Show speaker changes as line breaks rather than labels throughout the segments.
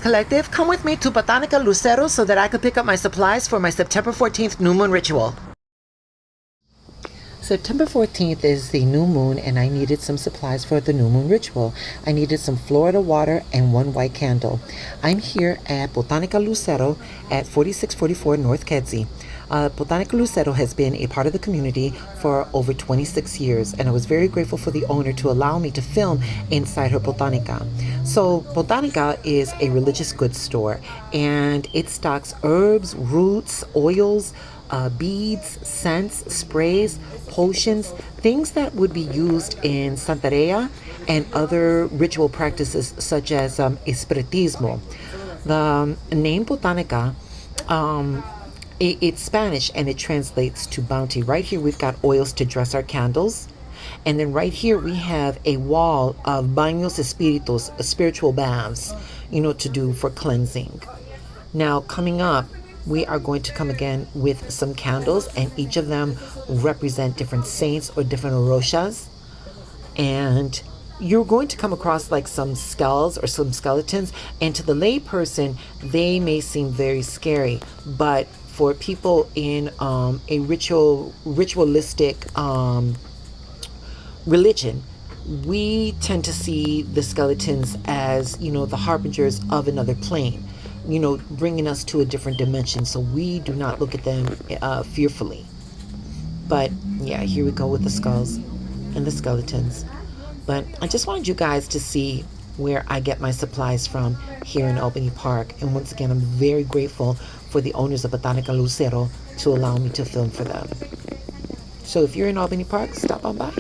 Collective, come with me to Botanica Lucero so that I could pick up my supplies for my September 14th new moon ritual. September 14th is the new moon, and I needed some supplies for the new moon ritual. I needed some Florida water and one white candle. I'm here at Botanica Lucero at 4644 North Kedzie. Botanica Lucero has been a part of the community for over 26 years, and I was very grateful for the owner to allow me to film inside her Botanica. So Botanica is a religious goods store, and it stocks herbs, roots, oils, beads, scents, sprays, potions, things that would be used in Santeria and other ritual practices such as espiritismo. The name Botanica, it's Spanish and it translates to bounty. Right here we've got oils to dress our candles. And then right here we have a wall of baños espíritus, spiritual baths, to do for cleansing. Now coming up, we are going to come again with some candles, and each of them represent different saints or different oroshas. And you're going to come across like some skulls or some skeletons, and to the lay person, they may seem very scary. But for people in a ritualistic religion, we tend to see the skeletons as, the harbingers of another plane, bringing us to a different dimension. So we do not look at them fearfully. But yeah, here we go with the skulls and the skeletons. But I just wanted you guys to see where I get my supplies from here in Albany Park. And once again, I'm very grateful for the owners of Botanica Lucero to allow me to film for them. So if you're in Albany Park, stop on by.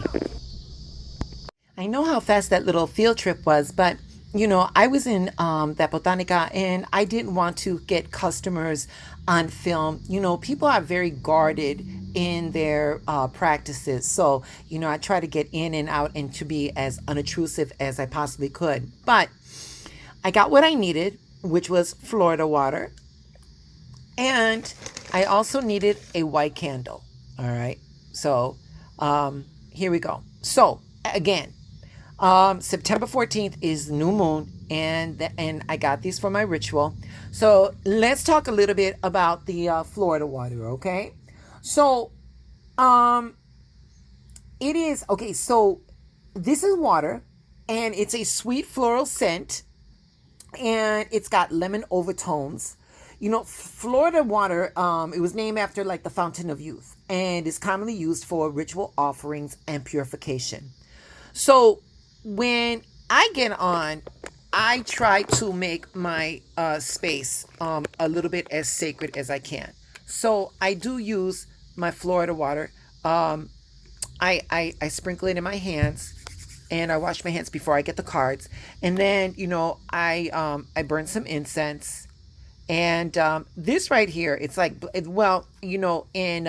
I know how fast that little field trip was, but I was in that Botanica, and I didn't want to get customers on film. People are very guarded in their practices. So, I try to get in and out and to be as unobtrusive as I possibly could. But I got what I needed, which was Florida water. And I also needed a white candle. All right. So here we go. So again, September 14th is new moon, and I got these for my ritual. So let's talk a little bit about the Florida water, okay? So it is okay. So this is water, and it's a sweet floral scent, and it's got lemon overtones. Florida water, it was named after like the fountain of youth, and is commonly used for ritual offerings and purification. So when I get on, I try to make my space a little bit as sacred as I can. So I do use my Florida water. I sprinkle it in my hands, and I wash my hands before I get the cards. And then, I burn some incense. And this right here, it's like, in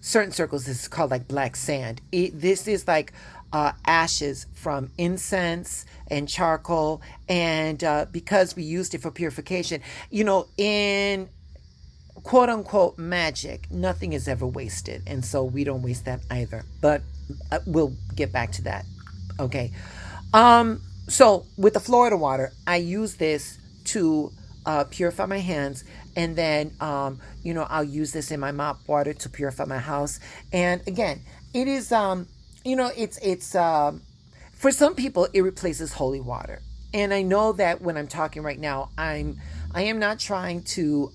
certain circles, this is called like black sand. This is like ashes from incense and charcoal, and because we used it for purification, in quote unquote magic, nothing is ever wasted, and so we don't waste that either. But we'll get back to that. Okay. So with the Florida water, I use this to purify my hands, and then I'll use this in my mop water to purify my house. And again, it is it's for some people it replaces holy water. And I know that when I'm talking right now, I am not trying to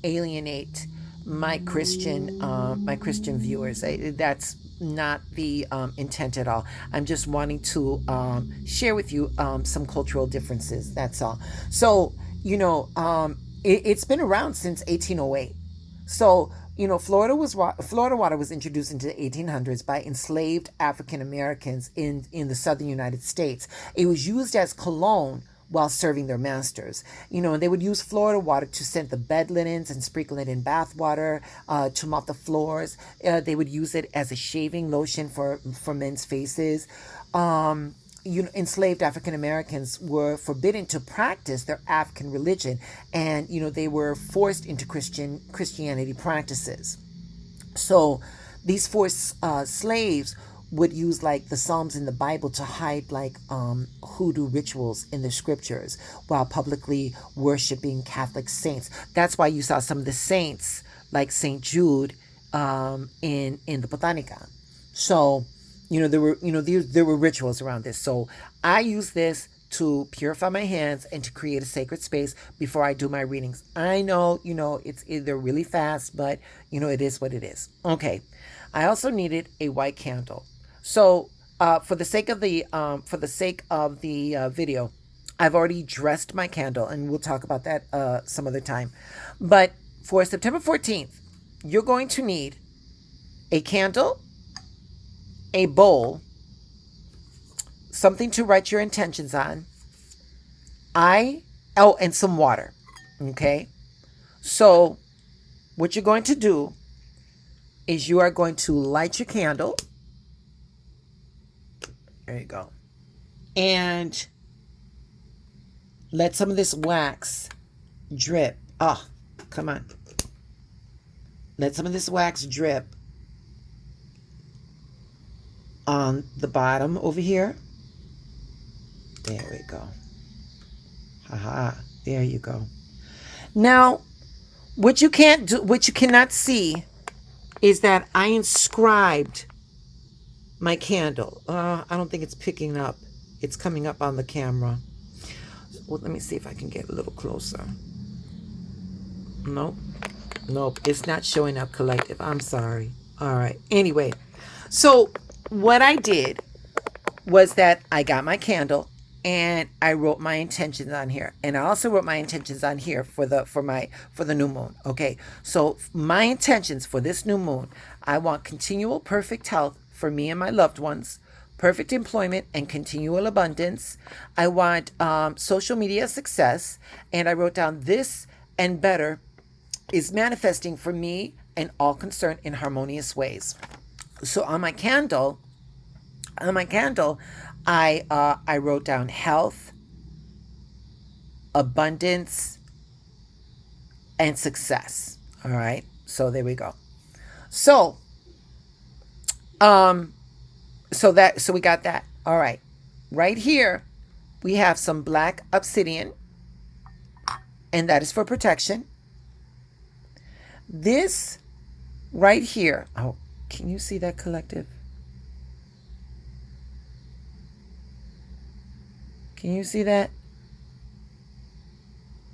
alienate my Christian viewers. That's not the intent at all. I'm just wanting to share with you some cultural differences. That's all. So it's been around since 1808. So Florida water was introduced into the 1800s by enslaved African Americans in the southern United States. It was used as cologne while serving their masters. And they would use Florida water to scent the bed linens and sprinkle it in bath water to mop the floors. They would use it as a shaving lotion for men's faces. Enslaved African Americans were forbidden to practice their African religion, and they were forced into Christianity practices. So these forced slaves would use like the Psalms in the Bible to hide like hoodoo rituals in the scriptures while publicly worshiping Catholic saints. That's why you saw some of the saints like Saint Jude in the Botanica. So, there were rituals around this. So I use this to purify my hands and to create a sacred space before I do my readings. I know, it's either really fast, but it is what it is. Okay. I also needed a white candle. So, for the sake of the video, I've already dressed my candle, and we'll talk about that some other time. But for September 14th, you're going to need a candle, a bowl, something to write your intentions on, and some water. Okay? So, what you're going to do is you are going to light your candle. There you go. And let some of this wax drip. Oh, come on. Let some of this wax drip on the bottom over here. There we go. Haha. There you go. Now, what you cannot see is that I inscribed my candle. I don't think it's picking up. It's coming up on the camera. Well, let me see if I can get a little closer. Nope. It's not showing up, collective. I'm sorry. All right. Anyway, so what I did was that I got my candle and I wrote my intentions on here, and I also wrote my intentions on here for the new moon. Okay, so my intentions for this new moon: I want continual perfect health for me and my loved ones, perfect employment and continual abundance. I want social media success, and I wrote down this and better is manifesting for me and all concerned in harmonious ways. So on my candle, I wrote down health, abundance, and success. All right. So there we go. So we got that. All right. Right here, we have some black obsidian, and that is for protection. This right here. Oh, can you see that, collective? Can you see that?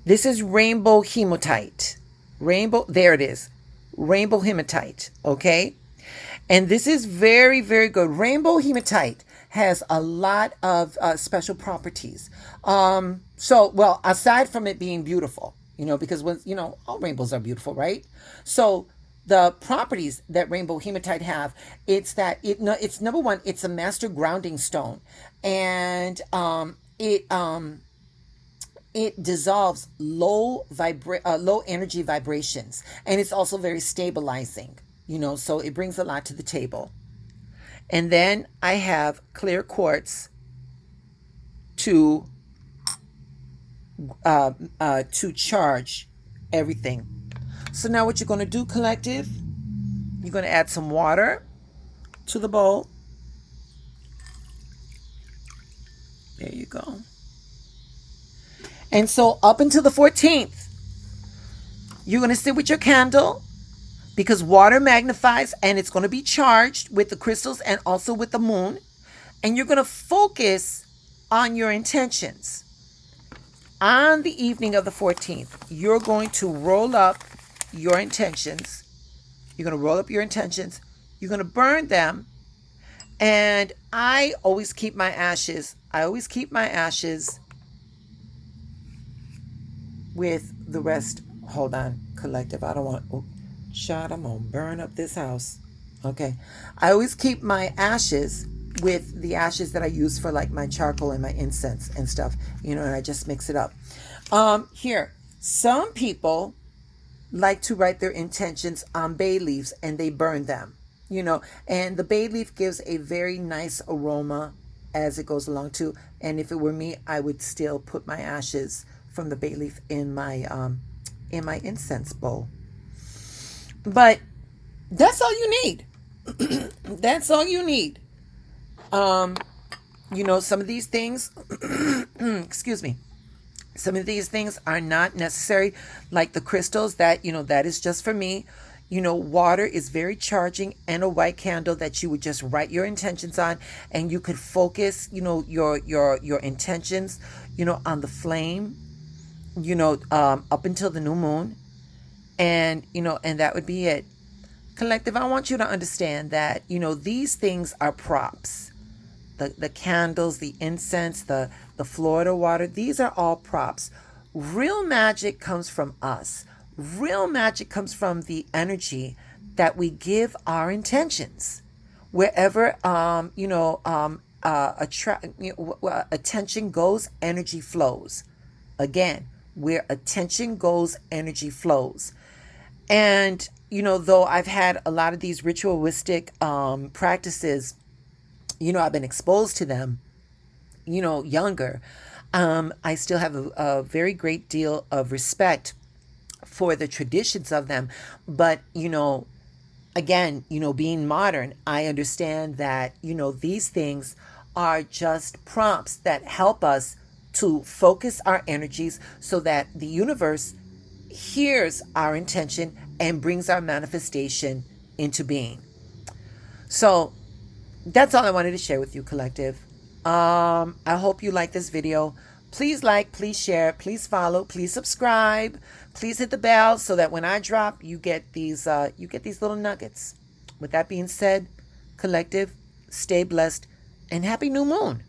This is rainbow hematite. There it is. Rainbow hematite, okay? And this is very, very good. Rainbow hematite has a lot of special properties. Well, aside from it being beautiful, because all rainbows are beautiful, right? So the properties that rainbow hematite have, it's that it's number one, it's a master grounding stone, and it dissolves low energy vibrations, and it's also very stabilizing, so it brings a lot to the table. And then I have clear quartz to charge everything. So now what you're going to do, collective, you're going to add some water to the bowl. There you go. And so up until the 14th, you're going to sit with your candle, because water magnifies and it's going to be charged with the crystals and also with the moon. And you're going to focus on your intentions. On the evening of the 14th, you're going to roll up your intentions. You're going to roll up your intentions. You're going to burn them. And I always keep my ashes. With the rest. Hold on, collective. I don't want... Shot, I'm going to burn up this house. Okay. I always keep my ashes with the ashes that I use for like my charcoal and my incense and stuff, and I just mix it up. Here, some people like to write their intentions on bay leaves and they burn them, and the bay leaf gives a very nice aroma as it goes along too. And if it were me, I would still put my ashes from the bay leaf in my incense bowl. But that's all you need. That's all you need. Some of these things, excuse me, some of these things are not necessary, like the crystals that is just for me. Water is very charging, and a white candle that you would just write your intentions on, and you could focus, your intentions, on the flame, up until the new moon, and that would be it. Collective, I want you to understand that, these things are props. The candles, the incense, the Florida water, these are all props. Real magic comes from us. Real magic comes from the energy that we give our intentions. Wherever attention goes, energy flows. Again, where attention goes, energy flows. And though I've had a lot of these ritualistic practices, I've been exposed to them, younger. I still have a very great deal of respect for the traditions of them. But, again, being modern, I understand that, these things are just prompts that help us to focus our energies so that the universe hears our intention and brings our manifestation into being. So that's all I wanted to share with you, collective. I hope you like this video. Please like, please share, please follow, please subscribe, please hit the bell so that when I drop, you get these little nuggets. With that being said, collective, stay blessed and happy new moon.